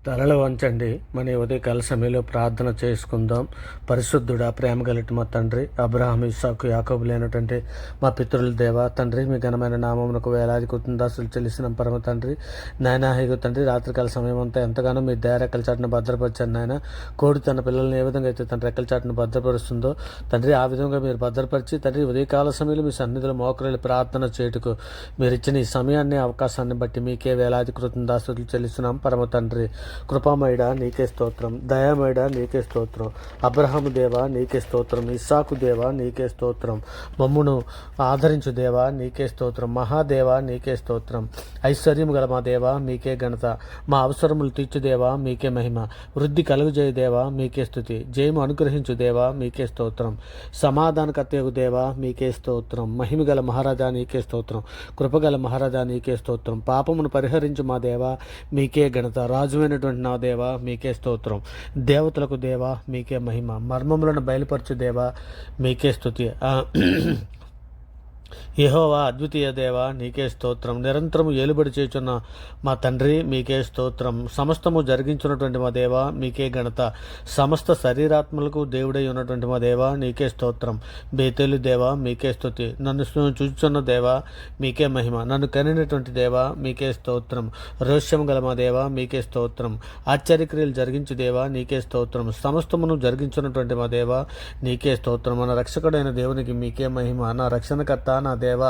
తలలు వంచండి. మన ఉదయకాల సమయంలో ప్రార్థన చేసుకుందాం. పరిశుద్ధుడా, ప్రేమ గలటి మా తండ్రి, అబ్రహాం, ఇస్సాకు, యాకోబు లేనటువంటి మా పితరుల దేవ తండ్రి, మీ ఘనమైన నామమునకు వేలాది కృతజ్ఞతాస్తులు చెల్లిసిన పరమ తండ్రి, నాయన హైగు తండ్రి, రాత్రికాల సమయం అంతా ఎంతగానో మీ దయ రెక్కల చాటును భద్రపరిచాను నాయన. కోడి తన పిల్లల్ని ఏ విధంగా అయితే తన రెక్కల చాటును భద్రపరుస్తుందో తండ్రి, ఆ విధంగా మీరు భద్రపరిచి తండ్రి, ఉదయకాల సమయంలో మీ సన్నిధిలో మోకరిల్లి ప్రార్థన చేయుటకు మీరు ఇచ్చిన ఈ సమయాన్ని, అవకాశాన్ని బట్టి మీకే వేలాది కృతజ్ఞతాస్తులు చెల్లిస్తున్నాం పరమ తండ్రి. కృపామయుడా నీకే స్తోత్రం, దయామయుడా నీకే స్తోత్రం, అబ్రహాము దేవా నీకే స్తోత్రం, ఇస్సాకు దేవా నీకే స్తోత్రం, మమ్మును ఆదరించు దేవా నీకే స్తోత్రం, మహాదేవా నీకే స్తోత్రం, ఐశ్వర్యము గల మా దేవా మీకే ఘనత, మా అవసరములు తీర్చు దేవా మీకే మహిమ, వృద్ధి కలుగుజేయు దేవా మీకే స్తుతి, జయము అనుగ్రహించు దేవా మీకే స్తోత్రం, సమాధానకర్తయగు దేవా మీకే స్తోత్రం, మహిమ గల మహారాజా నీకే స్తోత్రం, కృపగల మహారాజా నీకే స్తోత్రం, పాపమును పరిహరించు మా దేవా మీకే ఘనత, రాజువైనటువంటి నా దేవా మీకే స్తోత్రం, దేవతలకు దేవా మీకే మహిమ, మర్మములను బయలుపరచు దేవా మీకే స్తుతి. యెహోవా అద్వితీయ దేవా నీకే స్తోత్రం, నిరంతరము ఏలుబడి చేయుచున్న మా తండ్రి మీకే స్తోత్రం, సమస్తము జరిగించున్నటువంటి మా దేవా మీకే ఘనత, సమస్త శరీరాత్మలకు దేవుడై ఉన్నటువంటి మా దేవా నీకే స్తోత్రం, బేతేలు దేవా మీకే స్తుతి, నన్ను చూచుచున్న దేవా మీకే మహిమ, నన్ను కనినటువంటి దేవా మీకే స్తోత్రం, రోష్యము గల మా దేవా మీకే స్తోత్రం, ఆశ్చర్యక్రియలు జరిగించు దేవా నీకే స్తోత్రం, సమస్తమును జరిగించున్నటువంటి మా దేవా నీకే స్తోత్రం, మన రక్షకుడైన దేవునికి మీకే మహిమ, నా రక్షణకర్త నా దేవా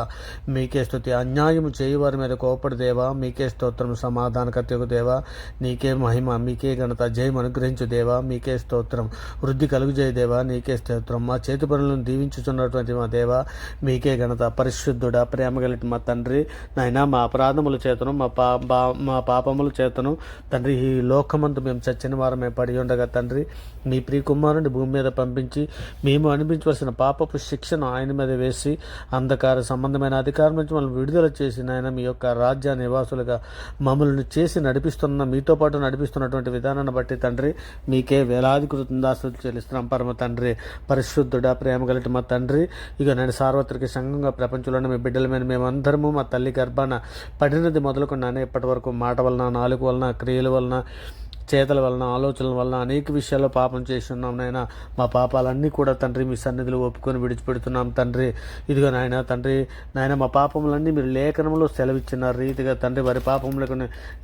మీకే స్తుతి, అన్యాయము చేయువారి మీద కోపడి దేవా మీకే స్తోత్రం, సమాధానకర్తయగు దేవా నీకే మహిమ, మీకే ఘనత, జయం అనుగ్రహించు దేవా మీకే స్తోత్రం, వృద్ధి కలుగుజేయ దేవా నీకే స్తోత్రం, మా చేతి పనులను దీవించుచున్నటువంటి మా దేవా మీకే ఘనత, పరిశుద్ధుడా, ప్రేమ కలిగిన మా తండ్రి, నాయన మా అపరాధముల చేతను మా పాపముల చేతను తండ్రి, ఈ లోకమందు మేము చచ్చిన వారమే పడి ఉండగా తండ్రి, మీ ప్రియ కుమారుని భూమి మీద పంపించి మేము అనిపించవలసిన పాపపు శిక్షను ఆయన మీద వేసి అంధకార సంబంధమైన అధికారం నుంచి మనం విడుదల చేసిన ఆయన మీ యొక్క రాజ్య నివాసులుగా మమ్మల్ని చేసి నడిపిస్తున్న, మీతో పాటు నడిపిస్తున్నటువంటి విధానాన్ని బట్టి తండ్రి మీకే వేలాది కృతజ్ఞతాస్తులు చెల్లిస్తున్నాం పరమ తండ్రి. పరిశుద్ధుడా, ప్రేమ గలటి మా తండ్రి, ఇక నేను సార్వత్రిక సంఘంగా ప్రపంచంలోని మీ బిడ్డల మీద మేమందరము మా తల్లి గర్భాన పడినది మొదలుకున్నాను ఇప్పటి వరకు మాట వలన, నాలుగు వలన, క్రియల వలన, చేతల వలన, ఆలోచనల వలన అనేక విషయాల్లో పాపం చేసి ఉన్నాం నాయన. మా పాపాలన్నీ కూడా తండ్రి మీ సన్నిధిలో ఒప్పుకొని విడిచిపెడుతున్నాం తండ్రి. ఇదిగో నాయన తండ్రి, నాయన మా పాపములన్నీ మీరు లేఖనంలో సెలవిచ్చిన రీతిగా తండ్రి వారి పాపములకు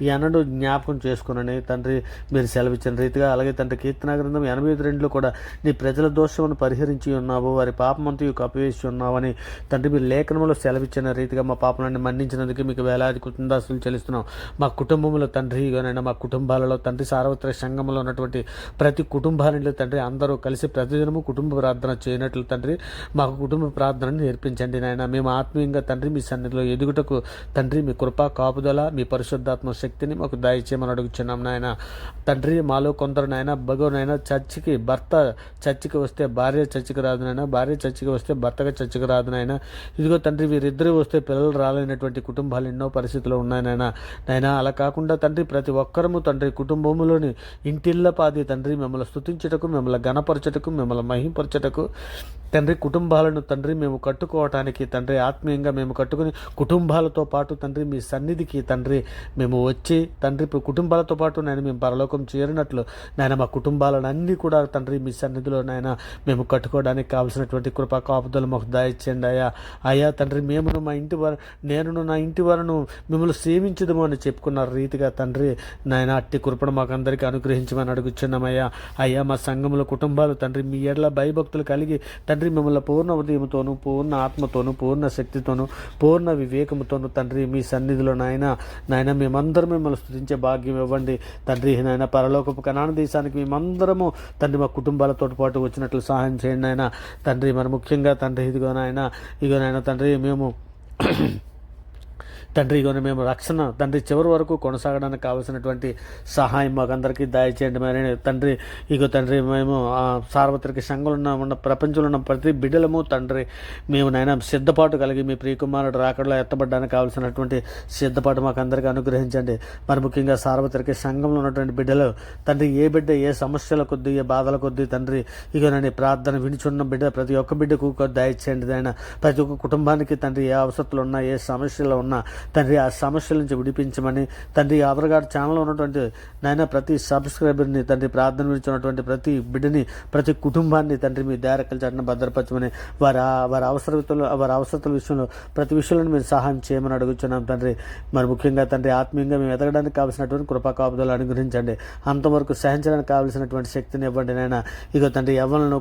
ఈ అనడు జ్ఞాపకం చేసుకునని తండ్రి మీరు సెలవిచ్చిన రీతిగా, అలాగే తండ్రి కీర్తన గ్రంథం 82 కూడా నీ ప్రజల దోషమును పరిహరించి ఉన్నావు, వారి పాపమంతా కప్పివేసి ఉన్నావని తండ్రి మీరు లేఖనంలో సెలవిచ్చిన రీతిగా మా పాపలన్నీ మన్నించినందుకు మీకు వేలాది కృతజ్ఞతాస్తులు చెల్లిస్తున్నాం. మా కుటుంబంలో తండ్రి, ఇగోనైనా మా కుటుంబాలలో తండ్రి, సార్వత్రిక సంఘంలో ఉన్నటువంటి ప్రతి కుటుంబాలలో తండ్రి అందరూ కలిసి ప్రతిదినము కుటుంబ ప్రార్థన చేయనట్లు తండ్రి మాకు కుటుంబ ప్రార్థనను నేర్పించండి నాయన. మేము ఆత్మీయంగా తండ్రి మీ సన్నిధిలో ఎదుగుటకు తండ్రి మీ కృపా కాపుదల, మీ పరిశుద్ధాత్మ శక్తిని మాకు దయచేయమని అడుగుచున్నాం నాయన. తండ్రి మాలో కొందరు నాయన బగోనైనా చర్చికి భర్త చర్చికి వస్తే భార్య చర్చికి రాదు నాయన, భార్య చర్చికి వస్తే భర్తగా చర్చికి రాదు నాయన. ఇదిగో తండ్రి వీరిద్దరూ వస్తే పిల్లలు రాలేనటువంటి కుటుంబాలు ఎన్నో పరిస్థితులు ఉన్నాయి నాయన. నాయన అలా కాకుండా తండ్రి ప్రతి ఒక్కరము తండ్రి కుటుంబములోని ఇంటిళ్ళ పాది తండ్రి మిమ్మల్ని స్తుతించుటకు, మిమ్మల్ని గణపరచుటకు, మిమ్మల్ని మహింపరచుటకు తండ్రి కుటుంబాలను తండ్రి మేము కట్టుకోవటానికి తండ్రి ఆత్మీయంగా మేము కట్టుకుని కుటుంబాలతో పాటు తండ్రి మీ సన్నిధికి తండ్రి మేము వచ్చి తండ్రి కుటుంబాలతో పాటు నేను మేము పరలోకం చేరినట్లు నాయన మా కుటుంబాలను అన్నీ కూడా తండ్రి మీ సన్నిధిలో నాయన మేము కట్టుకోవడానికి కావాల్సినటువంటి కృపా కాపుదలు మాకు దయచేయండి అయ్యా. అయ్యా తండ్రి మేమును మా ఇంటి వారు, నేనును నా ఇంటి వారును మిమ్మల్ని సేవించదము అని చెప్పుకున్న రీతిగా తండ్రి నాయన అట్టి కృపను మాకు అందరికీ అనుగ్రహించమని అడుగుచున్నామయ్యా. అయ్యా మా సంఘంలో కుటుంబాలు తండ్రి మీ ఎడల భయభక్తులు కలిగి తండ్రి మిమ్మల్ని పూర్ణ ఉదయంతోనూ, పూర్ణ ఆత్మతోనూ, పూర్ణ శక్తితోనూ, పూర్ణ వివేకముతోనూ తండ్రి మీ సన్నిధిలో నాయన మేమందరం మిమ్మల్ని స్తుతించే భాగ్యం ఇవ్వండి తండ్రి. నాయన పరలోకపు కనాన దేశానికి మేమందరము తండ్రి మా కుటుంబాలతో పాటు వచ్చినట్లు సహాయం చేయండి నాయన తండ్రి. మరి ముఖ్యంగా తండ్రి ఇదిగో నాయన తండ్రి మేము తండ్రి ఇగో మేము రక్షణ తండ్రి చివరి వరకు కొనసాగడానికి కావాల్సినటువంటి సహాయం మాకందరికీ దయచేయండి మరి తండ్రి. ఇగో తండ్రి మేము సార్వత్రిక సంఘంలో ఉన్న ప్రపంచంలో ఉన్న ప్రతి బిడ్డలము తండ్రి మేము నాయన సిద్ధపాటు కలిగి మీ ప్రియకుమారుడు రాకడలో ఎత్తబడడానికి కావాల్సినటువంటి సిద్ధపాటు మాకు అందరికీ అనుగ్రహించండి. మరి ముఖ్యంగా సార్వత్రిక సంఘంలో ఉన్నటువంటి బిడ్డలు తండ్రి ఏ బిడ్డ ఏ సమస్యల కొద్దీ, ఏ బాధల కొద్దీ తండ్రి ఇగోనండి ప్రార్థన వినిచున్న బిడ్డ ప్రతి ఒక్క బిడ్డకు దయచేయండి ఆయన. ప్రతి ఒక్క కుటుంబానికి తండ్రి ఏ అవసరాలు ఉన్నా, ఏ సమస్యలు ఉన్నా తండ్రి ఆ సమస్యల నుంచి విడిపించమని తండ్రి అవరగాడు ఛానల్లో ఉన్నటువంటి నాయన ప్రతి సబ్స్క్రైబర్ని తండ్రి ప్రార్థన విడిచినటువంటి ప్రతి బిడ్డని ప్రతి కుటుంబాన్ని తండ్రి మీ దారకల చాటున భద్రపరచమని వారి అవసరతల విషయంలో ప్రతి విషయంలో మీరు సహాయం చేయమని అడుగుతున్నాం తండ్రి. మరి ముఖ్యంగా తండ్రి ఆత్మీయంగా మేము ఎదగడానికి కావాల్సినటువంటి కృపా కాపుదలు అనుగ్రహించండి. అంతవరకు సహించడానికి కావాల్సినటువంటి శక్తిని ఇవ్వండి నాయన. ఇక తండ్రి ఎవరినో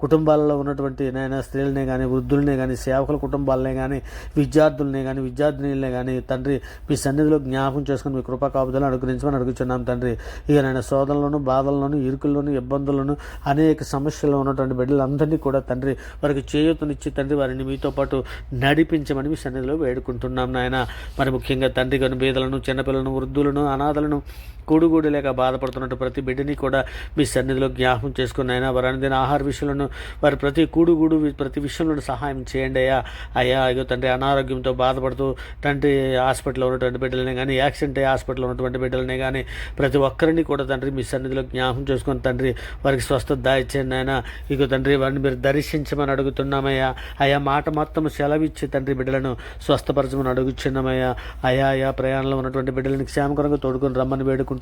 కుటుంబాలలో ఉన్నటువంటి నాయన స్త్రీలనే కానీ వృద్ధులనే కానీ సేవకుల కుటుంబాలనే కానీ విద్యార్థులనే కానీ విద్యార్థినులనే కానీ తండ్రి మీ సన్నిధిలో జ్ఞాపకం చేసుకుని మీ కృపా కాపుదలు అనుగ్రహించమని అడుగుతున్నాం తండ్రి. ఇక నాయన శోధనలోను బాధల్లోను ఇరుకుల్లోను ఇబ్బందుల్లోను అనేక సమస్యల్లో ఉన్నటువంటి బిడ్డలందరినీ కూడా తండ్రి వారికి చేయూతనిచ్చి తండ్రి వారిని మీతో పాటు నడిపించమని మీ సన్నిధిలో వేడుకుంటున్నాం నాయన. మరి ముఖ్యంగా తండ్రి గను బీదలను చిన్నపిల్లలను వృద్ధులను అనాథలను కూడుగూడు లేక బాధపడుతున్నట్టు ప్రతి బిడ్డని కూడా మీ సన్నిధిలో జ్ఞాపకం చేసుకుని అయినా వారి అనుదిన ఆహార విషయంలో వారి ప్రతి విషయంలో సహాయం చేయండి అయ్యా. ఇగో తండ్రి అనారోగ్యంతో బాధపడుతూ తండ్రి హాస్పిటల్లో ఉన్నటువంటి బిడ్డలనే కానీ యాక్సిడెంట్ అయ్యి హాస్పిటల్లో ఉన్నటువంటి బిడ్డలనే కానీ ప్రతి ఒక్కరిని కూడా తండ్రి మీ సన్నిధిలో జ్ఞాపకం చేసుకుని తండ్రి వారికి స్వస్థత దాయిచ్చేయండి ఆయన. ఇగో తండ్రి వారిని మీరు దర్శించమని అడుగుతున్నామయ్యా. అయా మాట మొత్తం సెలవిచ్చి తండ్రి బిడ్డలను స్వస్థపరచమని అడుగుచున్నామయ్యా. అయా ప్రయాణంలో ఉన్నటువంటి బిడ్డలని క్షేమకరంగా తోడుకొని రమ్మని వేడుకుంటున్నాం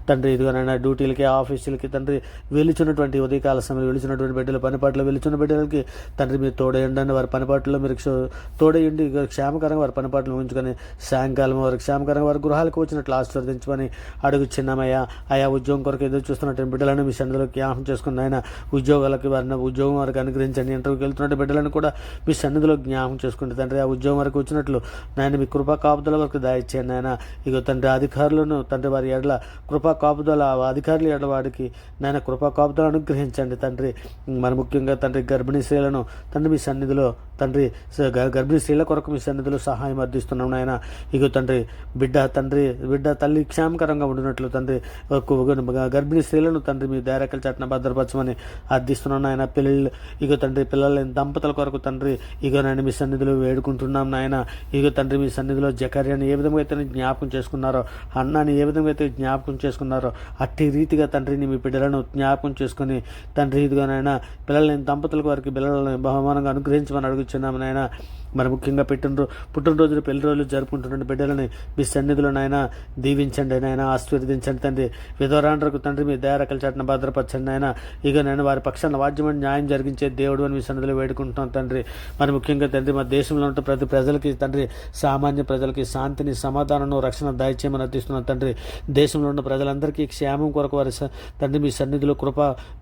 తండ్రి. ఇదిగోనైనా డ్యూటీలకి ఆఫీసులకి తండ్రి వెలుచున్నటువంటి ఉదయకాల సమయంలో వెలుచున్నటువంటి బిడ్డలు పనిపాట్లో వెలుచున్న బిడ్డలకి తండ్రి మీరు తోడేయండి. వారి పనిపాట్లో మీరు తోడేయండి. క్షేమకరంగా వారి పనిపాట్లు ఉంచుకొని సాయంకాలం వారికి క్షేమకరంగా వారి గృహాలకు వచ్చినట్లు ఆశీర్వదించమని అడుగుచున్నామయ్యా. అయా ఉద్యోగం కొరకు ఎదురు చూస్తున్నటువంటి బిడ్డలను మీ సన్నిధిలో జ్ఞాపకం చేసుకుని ఆయన ఉద్యోగం వారికి అనుగ్రహించండి. ఇంటర్వ్యూకి వెళ్తున్నటువంటి బిడ్డలను కూడా మీ సన్నిధిలో జ్ఞాపకం చేసుకుంటే తండ్రి ఆ ఉద్యోగం వరకు వచ్చినట్లు నాయన మీ కృపా కాపుదల వరకు దాయిచ్చేయండి ఆయన. ఇగో తండ్రి అధికారులను తండ్రి వారి ఎడల కృపా కాపుదల అధికారుల ఎడల వాడికి నాయన కృపా కాపుదల అనుగ్రహించండి తండ్రి. మరి ముఖ్యంగా తండ్రి గర్భిణీ స్త్రీలను తండ్రి మీ సన్నిధిలో తండ్రి గర్భిణీ స్త్రీల కొరకు మీ సన్నిధిలో సహాయం అర్థిస్తున్నాం నాయన. ఇగో తండ్రి బిడ్డ తల్లి క్షేమకరంగా ఉండినట్లు తండ్రి గర్భిణీ స్త్రీలను తండ్రి మీ దైరకల చట్టన భద్రపరచమని అర్థిస్తున్నాం నాయన. ఇగో తండ్రి పిల్లల దంపతుల కొరకు తండ్రి ఇగో నాయన మీ సన్నిధిలో వేడుకుంటున్నాం నాయన. ఇగో తండ్రి మీ సన్నిధిలో జకర్యాని ఏ విధంగా అయితే జ్ఞాపకం చేసుకున్నారో అన్నాని ఏ విధంగా అయితే జ్ఞాపకం చేసుకున్నారో అట్టి రీతిగా తండ్రిని మీ బిడ్డలను జ్ఞాపకం చేసుకుని తండ్రి ఇదిగోనైనా పిల్లలని దంపతులకు వారికి పిల్లలను బహుమానంగా అనుగ్రహించమని అడుగుచున్నాము నాయన. మరి ముఖ్యంగా పుట్టినరోజులు పెళ్లి రోజులు జరుపుకుంటున్న బిడ్డలని మీ సన్నిధిలో నాయన దీవించండి నాయన, ఆశీర్వదించండి తండ్రి. విధవరాండ్రకు తండ్రి మీ దయారకల చాటున భద్రపరచండి నాయన. ఇక నేను వారి పక్షాన వాద్యమని న్యాయం జరిగించే దేవుడు అని మీ సన్నిధిలో వేడుకుంటున్నాను తండ్రి. మరి ముఖ్యంగా తండ్రి మా దేశంలో ఉంటే ప్రతి ప్రజలకి తండ్రి సామాన్య ప్రజలకి శాంతిని సమాధానం రక్షణ దయచేయమని అర్థిస్తున్నాను తండ్రి. దేశంలో ఉన్న ప్రజలందరికీ క్షేమం కొరకు వారి తండ్రి మీ సన్నిధిలో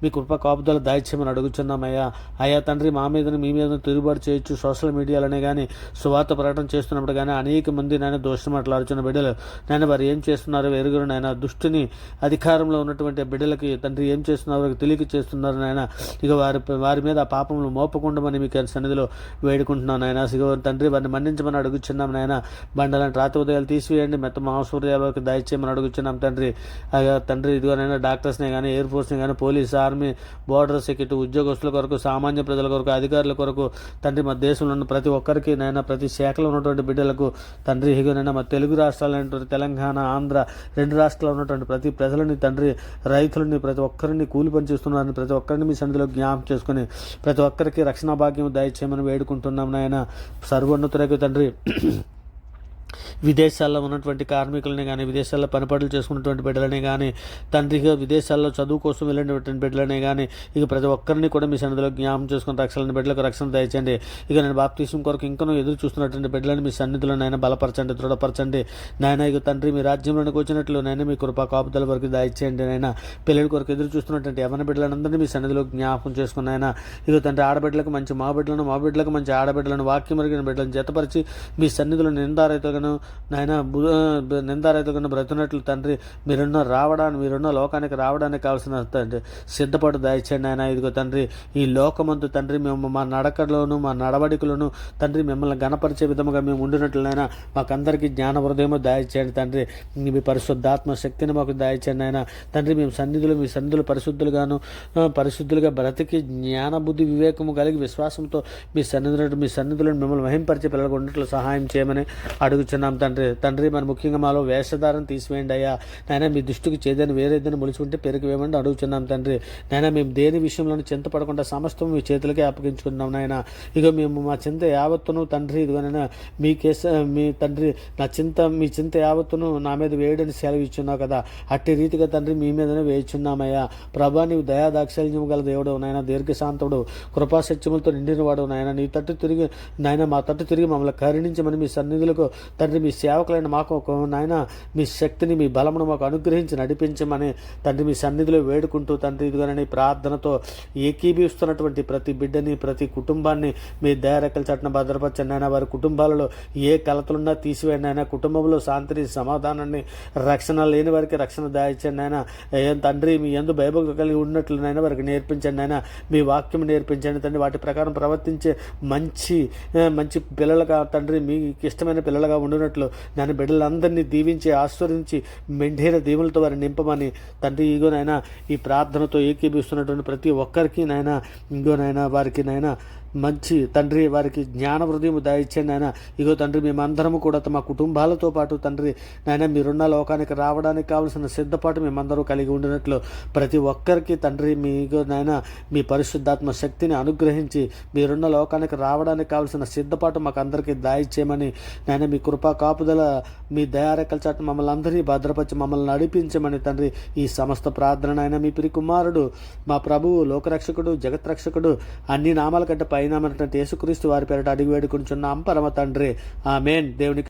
మీ కృప కాపుదల దయచేయమని అడుగుచున్నామయ్యా. అయ్యా తండ్రి మీ మీద తిరుగుబాటు చేయొచ్చు. సోషల్ మీడియాలోనే కానీ సువార్త ప్రకటన చేస్తున్నప్పుడు కానీ అనేక మంది నాయన దోషం మాట్లాడుతున్న బిడ్డలు నాయన వారు ఏం చేస్తున్నారో ఎరుగురు నాయన. దుష్టుని అధికారంలో ఉన్నటువంటి బిడ్డలకి తండ్రి ఏం చేస్తున్నారో వారికి తెలియక చేస్తున్నారు నాయన. ఇక వారి మీద ఆ పాపములు మోపకుండమని మీకు సన్నిధిలో వేడుకుంటున్నాను నాయన. ఇక తండ్రి వారిని మన్నించమని అడుగుచున్నాం నాయన. బండలను రాత్రి ఉదయాలు తీసివేయండి, మెత్త మాంసూర్యాలకు దయచేయమని అడుగుచున్నాం తండ్రి. తండ్రి ఇదిగోనైనా డాక్టర్స్ని కానీ ఎయిర్ ఫోర్స్ని కానీ పోలీస్ ఆర్మీ బోర్డర్ సెక్యూరిటీ ఉద్యోగస్తుల కొరకు సామాన్య ప్రజల కొరకు అధికారుల కొరకు తండ్రి మా దేశంలో ఉన్న ప్రతి ఒక్కరికి నాయన ప్రతి శాఖలో ఉన్నటువంటి బిడ్డలకు తండ్రి ఇగోనైనా మా తెలుగు రాష్ట్రాలైనటువంటి తెలంగాణ ఆంధ్ర 2 రాష్ట్రాల్లో ఉన్నటువంటి ప్రతి ప్రజలని తండ్రి రైతులని ప్రతి ఒక్కరిని కూలి పని చేస్తున్నారని ప్రతి ఒక్కరిని మీ సన్నిధిలో జ్ఞాపకం చేసుకుని ప్రతి ఒక్కరికి రక్షణ భాగ్యం దయచేయమని వేడుకుంటున్నాం నాయన. సర్వోన్నతులకు తండ్రి విదేశాల్లో ఉన్నటువంటి కార్మికులని కానీ విదేశాల్లో పనిపాట్లు చేసుకున్నటువంటి బిడ్డలని కానీ తండ్రిగా విదేశాల్లో చదువు కోసం వెళ్ళినటువంటి బిడ్డలని కానీ ఇక ప్రతి ఒక్కరిని కూడా మీ సన్నిధిలో జ్ఞాపకం చేసుకుని రక్షణ బిడ్డలకు రక్షణ దయచండి. ఇక నేను బాప్తిసం కొరకు ఇంకనూ ఎదురు చూస్తున్నటువంటి బిడ్డలని మీ సన్నిధిలో నాయన బలపరచండి, దృఢపరచండి నాయన. ఇక తండ్రి మీ రాజ్యంలోనికి వచ్చినట్లు నాయన మీ కృపా కాపుదల వరకు దయచేయండి నాయన. పిల్లల కొరకు ఎదురు చూస్తున్నటువంటి యవన బిడ్డలందరినీ మీ సన్నిధిలో జ్ఞాపకం చేసుకుని నాయన. ఇక తండ్రి ఆడబిడ్డలకు మంచి మా బిడ్డలకు మంచి ఆడబిడ్డలను వాక్యం మరిగిన బిడ్డలను జతపరిచి మీ సన్నిధిలో నిందారైతులను నాయన నిందారైతులను బ్రతున్నట్లు తండ్రి మీరున్న లోకానికి రావడానికి కావాల్సిన తండ్రి సిద్ధపడు దయచేయండి ఆయన. ఇదిగో తండ్రి ఈ లోకమందు తండ్రి మేము మా నడకలోను మా నడవడికలను తండ్రి మిమ్మల్ని గణపరిచే విధముగా మేము ఉండినట్లయినా మాకందరికీ జ్ఞాన హృదయము దయచేయండి తండ్రి. మీ పరిశుద్ధాత్మ శక్తిని మాకు దయచేయండి ఆయన తండ్రి. మేము మీ సన్నిధులు పరిశుద్ధులుగా బ్రతికి జ్ఞాన బుద్ధి వివేకము కలిగి విశ్వాసంతో మీ సన్నిధులను మిమ్మల్ని మహింపరిచే పిల్లలకు ఉన్నట్లు సహాయం చేయమని అడుగుచు అడుగుచున్నాం తండ్రి. తండ్రి మరి ముఖ్యంగా మాలో వేషధారం తీసివేయండి అయ్యా. నాయన మీ దృష్టికి చేదని వేరేదైనా మొలిచి ఉంటే పెరిగి వేయమని అడుగుచున్నాం తండ్రి. నాయన మేము దేని విషయంలోనూ చింతపడకుండా సమస్తం మీ చేతులకే అప్పగించుకున్నాం నాయన. ఇక మేము మా చింత యావత్తును తండ్రి ఇదిగోనైనా మీ తండ్రి మీ చింత యావత్తును నా మీద వేయడని సెలవు ఇచ్చున్నావు కదా, అట్టి రీతిగా తండ్రి మీ మీదనే వేయుచున్నామయ్యా. ప్రభా నీవు దయాదాక్షల్యము గల దేవుడు నాయన, దీర్ఘశాంతుడు, కృపాసత్యములతో నిండిన వాడు నాయన. నీ తట్టు తిరిగి నాయన మా తట్టు తిరిగి మమ్మల్ని కరుణించమని మీ సన్నిధులకు తండ్రి మీ సేవకులైన మాకు నాయన మీ శక్తిని మీ బలమును మాకు అనుగ్రహించి నడిపించమని తండ్రి మీ సన్నిధిలో వేడుకుంటూ తండ్రి ఇదిగోనని ప్రార్థనతో ఏకీభవిస్తున్నటువంటి ప్రతి బిడ్డని ప్రతి కుటుంబాన్ని మీ దయారెక్కల చాటున భద్రపరచండి ఆయన. వారి కుటుంబాలలో ఏ కలతలున్నా తీసివేయండి ఆయన. కుటుంబంలో శాంతిని సమాధానాన్ని రక్షణ లేని వారికి రక్షణ దాయించండి ఆయన. ఏం తండ్రి మీ యందు భయభక్తులు కలిగి ఉన్నట్లు నాయన వారికి నేర్పించండి ఆయన. మీ వాక్యం నేర్పించండి తండ్రి. వాటి ప్రకారం ప్రవర్తించే మంచి పిల్లలుగా తండ్రి మీకు ఇష్టమైన పిల్లలుగా ఉండినట్లు నేను బిడ్డలందరినీ దీవించి ఆశీర్వదించి మెండైన దీవులతో వారిని నింపమని తండ్రి ఇగోనైనా ఈ ప్రార్థనతో ఏకీభిస్తున్నటువంటి ప్రతి ఒక్కరికి నాయన ఇగోనైనా వారికి నాయన మంచి తండ్రి వారికి జ్ఞాన హృదయం దయచేయండి నాయన. ఇగో తండ్రి మేమందరము కూడా మా కుటుంబాలతో పాటు తండ్రి నాయన మీరున్న లోకానికి రావడానికి కావాల్సిన సిద్ధపాటు మేమందరూ కలిగి ఉండినట్లు ప్రతి ఒక్కరికి తండ్రి మీగో నాయన మీ పరిశుద్ధాత్మ శక్తిని అనుగ్రహించి మీరున్న లోకానికి రావడానికి కావాల్సిన సిద్ధపాటు మాకు అందరికీ దయచేయమని నాయన మీ కృపా కాపుదల మీ దయారెక్కల చాటు మమ్మల్ని అందరినీ భద్రపరిచి మమ్మల్ని నడిపించమని తండ్రి ఈ సమస్త ప్రార్థన నాయన మీ ప్రియ కుమారుడు మా ప్రభువు లోకరక్షకుడు జగత్రక్షకుడు అన్ని నామాల కంటే పైనామైనటువంటి యేసుక్రీస్తు వారి పేరిట అడిగి వేడుకుంటున్నాం పరమ తండ్రి. ఆమేన్. దేవునికి